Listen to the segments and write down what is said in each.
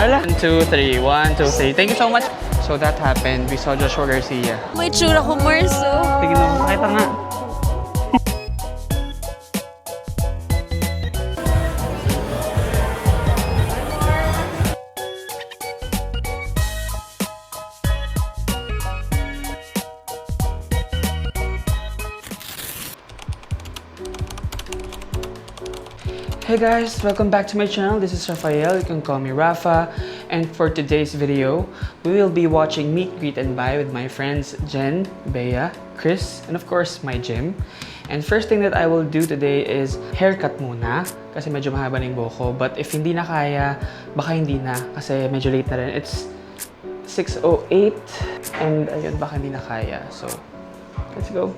Hala. 1, 2, 3. 1, 2, 3. Thank you so much. So that happened. We saw Joshua Garcia. May tsura ko, Mars, oh. Tingnan mo. Pakita nga. Hey guys, welcome back to my channel. This is Rafael. You can call me Rafa. And for today's video, we will be watching Meet, Greet, and Buy with my friends Jen, Bea, Chris, and of course my Jim. And first thing that I will do today is haircut muna kasi medyo mahaba na yung buhok ko. But if hindi na kaya, baka hindi na kasi medyo late na rin. It's 6:08 and ayun, baka hindi na kaya. So, let's go.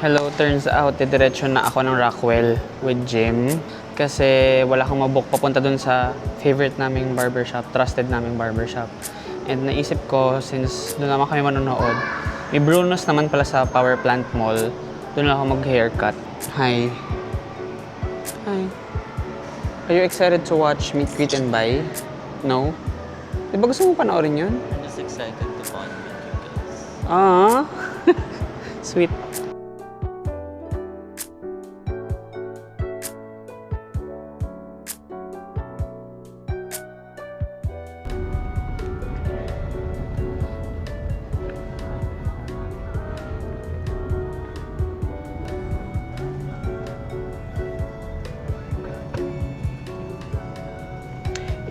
Hello, turns out, diretso na ako ng Rockwell with Jim. Kasi wala akong mabook papunta dun sa favorite naming barbershop, trusted naming barbershop. And naisip ko, since doon naman kami manonood, may Bruno's naman pala sa Power Plant Mall. Doon lang ako mag-haircut. Hi. Hi. Are you excited to watch Meet, Greet, and Buy? No? Di ba gusto mo panoorin yun? I'm just excited to bond with you guys. Ah, sweet.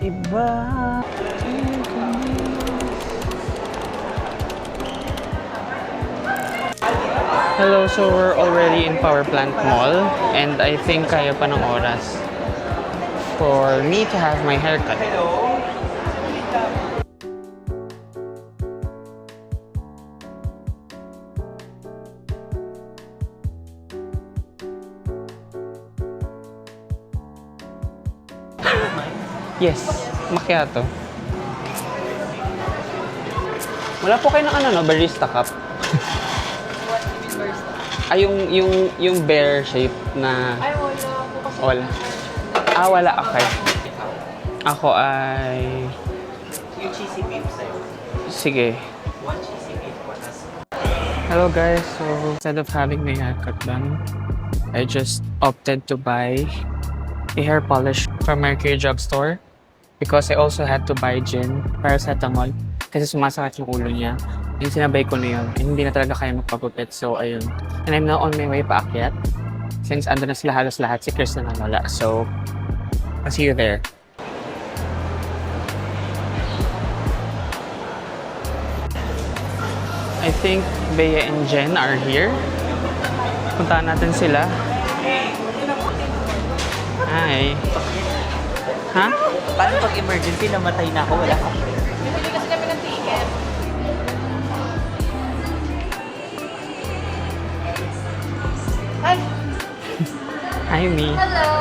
Iba. Hello, so we're already in Power Plant Mall and I think kaya pa ng oras for me to have my haircut. Yes, macchiato. Wala po kayo ng ano, no? Barista cup. Ay, yung bear shape na... Ay, wala po kasi. Wala. Ah, wala. Okay. Ako ay... Yung cheesy beef sa'yo. Sige. One cheesy beef, one as... Hello guys, so instead of having my haircut done, I just opted to buy a hair polish from Mercury Drugstore because I also had to buy gin, paracetamol, kasi sumasakit yung ulo niya. Yung sinabay ko na yun, and hindi na talaga kaya magpagupit, so ayun. And I'm now on my way paakyat, since ando na sila halos lahat, si Chris na wala, so I'll see you there. I think Bea and Jen are here. Puntahan natin sila. Hi. Ha? Paano pag emergency, namatay na ako, wala ka? Bibili kasi kami ng ticket. Hi! Hi, me. Hello!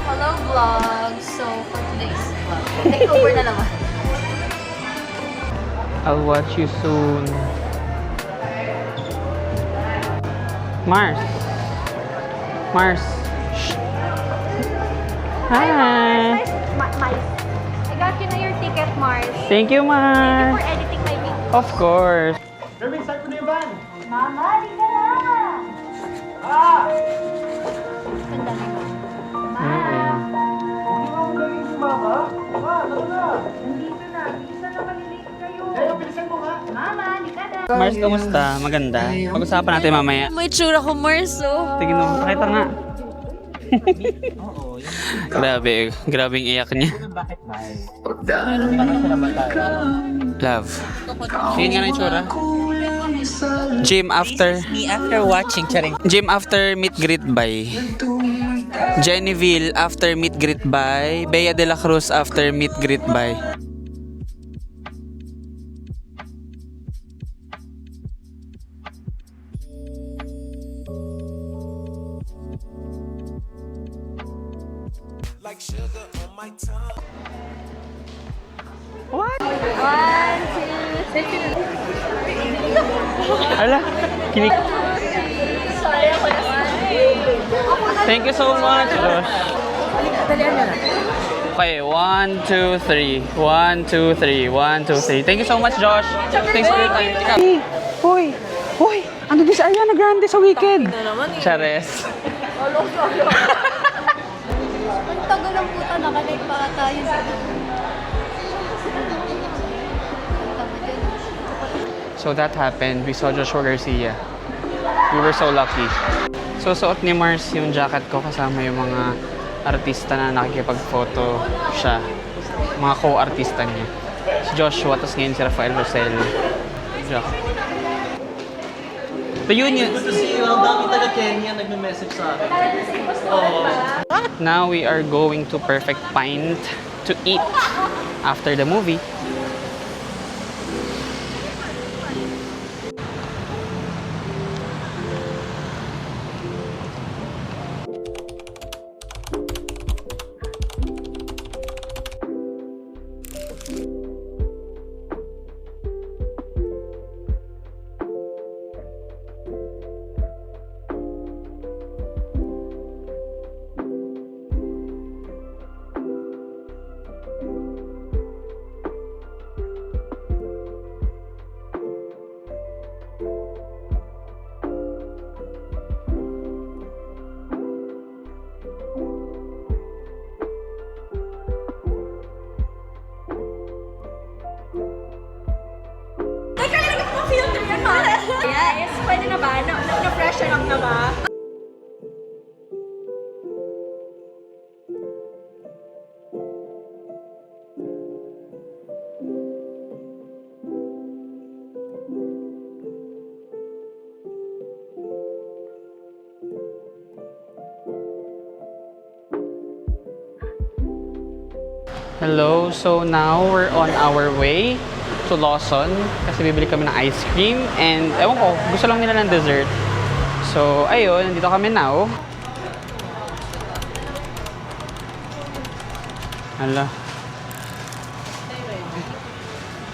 Hello, vlog! So, for today's vlog, take over na naman. I'll watch you soon. Mars. Mars. Shh. Hi. I got you na your ticket, Mars. Thank you, Thank you Mars. for editing my video. Of course. Mama, di ka na! Ang dami mo. Mama, di ka na! Mars, kamusta? Maganda. Pag-usapan natin mamaya. May tsura ko, Mars, oh. Tingnan mo. Pakita nga. Oo, yun. Grabe. Grabing iyak niya. Bakit ba? Meron ba kasi namatay? Love. Tingin nga na yung tsura. Jim after. Me after watching, charing. Jim after Meet, Greet, Buy. Jennyville after Meet, Greet, Buy. Bea de la Cruz after Meet, Greet, Buy. Like sugar on my tongue. What? 1, 2, 3. Ala, kinik. Sorry, Thank you so much, Josh. Okay, 1, 2, 3. 1, 2, 3. 1, 2, 3. Thank you so much, Josh. Thanks for your time. Hey, hoy! Hoy! Ano din si Ariana Grande sa weekend? Chares. Ang tagal ng puta, nakalike pa tayo sa So that happened. We saw Joshua Garcia. We were so lucky. So suot ni Mars yung jacket ko kasama yung mga artista na nakikipag-photo siya. Mga co-artista niya. Si Joshua, tapos ngayon si Rafael Rosel. The Union. Good to see you. Ang dami taga Kenya nagme-message sa akin. Now we are going to Perfect Pint to eat after the movie. Yes, pwede na ba? Na-freshen up na ba? Hello, so now we're on our way to Lawson kasi bibili kami ng ice cream and ewan ko, gusto lang nila ng dessert. So, ayun, nandito kami now. Hala.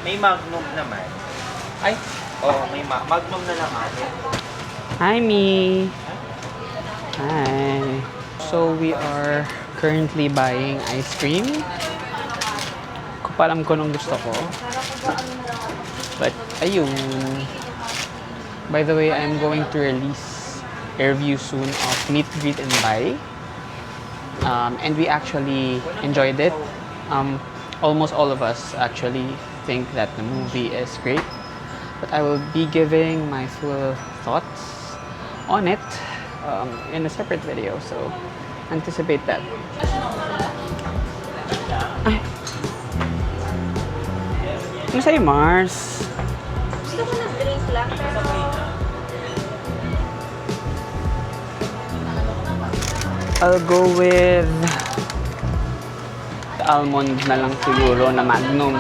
May Magnum naman. Ay, may Magnum na lang ate. Hi, Mi. Hi. So, we are currently buying ice cream. Ko pa alam ko nung gusto ko. But, ayun. By the way, I'm going to release a review soon of Meet, Greet, and Buy. And we actually enjoyed it. Almost all of us actually think that the movie is great. But I will be giving my full thoughts on it in a separate video. So, anticipate that. Ay. Ano sa'yo, Mars? Gusto ko ng drink lang, pero... I'll go with almond na lang siguro na Magnum.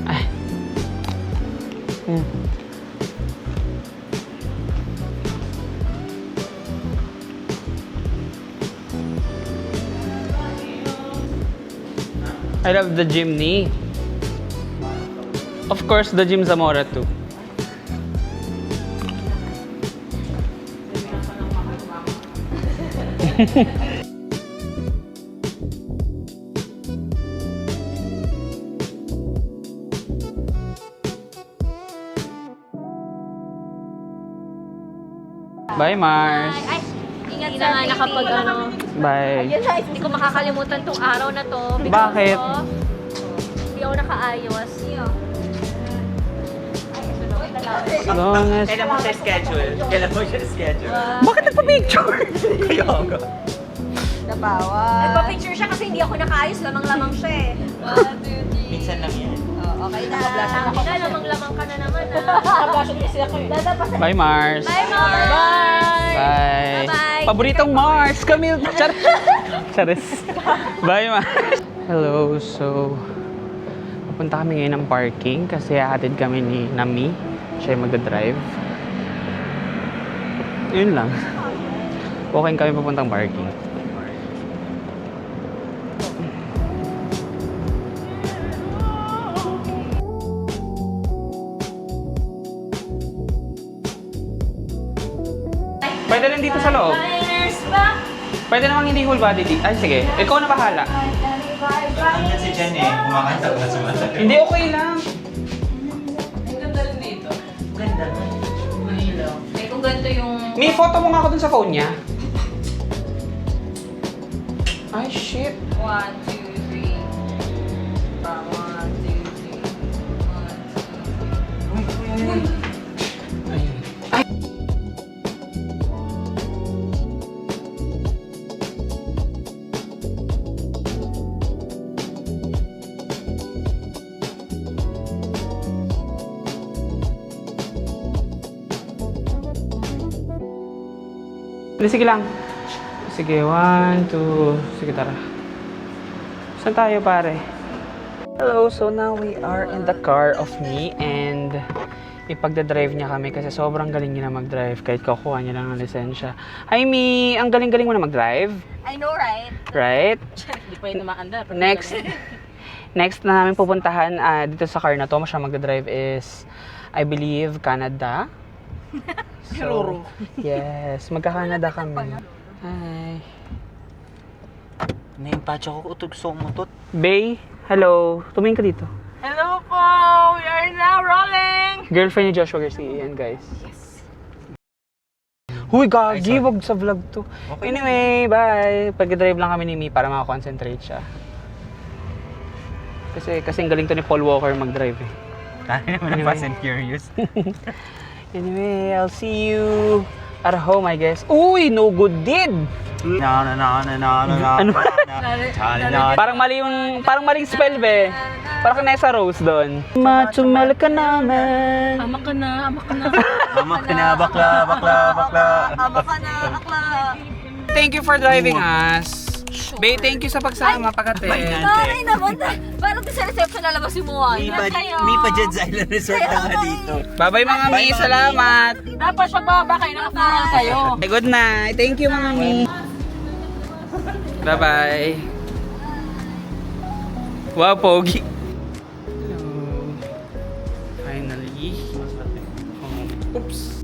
Ay. I love the Jimny. Of course, the Jim Zamora too. Bye, Mars. Ay, ingat na nga nakapag ano. Bye. Hindi ko makakalimutan tong araw na to. Bakit? Hindi ako nakaayos. As long as... Kailan mo siya schedule? Bakit nagpa-picture? Kaya nga. Nagpa-picture siya kasi hindi ako nakaayos. Lamang-lamang siya eh. Minsan lang yan. Okay na. Lamang-lamang ka na naman Bye, Mars. Bye, Mars! Bye. Bye-bye. Paboritong Mars. Camille. Charis. Bye, Mars. Hello. So, papunta kami ngayon ng parking kasi hahatid kami ni Nami. Siya yung magdadrive. Yun lang. Walking kami papuntang parking. Pwede rin dito sa loob. Pwede namang hindi whole body dito. Ay, sige. Ikaw na bahala. Ano si Jen eh, kumakanta ko na sumasa. Hindi, okay lang. Ganda. Eh, kung ganito yung... May photo mo nga ako dun sa phone niya. Ay, shit. 1, 2, 3. 1, 2, 3. 1, 2, 3. Ayun. Ay! Sige lang. Sige, 1, 2. Sige, tara. Saan tayo, pare? Hello, so now we are in the car of me and ipagdadrive niya kami kasi sobrang galing niya na mag-drive kahit kukuha niya lang ng lisensya. Hi, Mi! Ang galing-galing mo na mag-drive. I know, right? Right? Hindi pa yun namakanda. Next na namin pupuntahan dito sa car na to, siya magdadrive is, I believe, Canada. So, yes, magka-Canada kami. Hi. Naimpatcha ko utog sa umutot. Bay, hello. Tumingin ka dito. Hello po! We are now rolling! Girlfriend ni Joshua Garcia yan, guys. Yes. Huy, gagi, wag sa vlog to. Okay. Anyway, bye. Pag-drive lang kami ni Mi para makakonsentrate siya. Kasi galing to ni Paul Walker mag-drive eh. Kaya naman ang Fast and Furious. Anyway, I'll see you at home, I guess. Uy, no good did! Ano? Parang maling spell, be. Parang ka Nessa Rose doon. Matumel ka namin. Ama ka na, bakla. Ama ka na, akla. Thank you for driving us. Be, thank you sa pagsama, pagkate. Ay naman, parang sa reception lalabas yung mukha. May pa Jed's Island Resort na nga dito. Bye-bye mga Mi, salamat. Dapat pagbaba kayo, nakapural kayo. Good night. Thank you mga Mi. Bye-bye. Wow, pogi. Hello. Finally. Oops.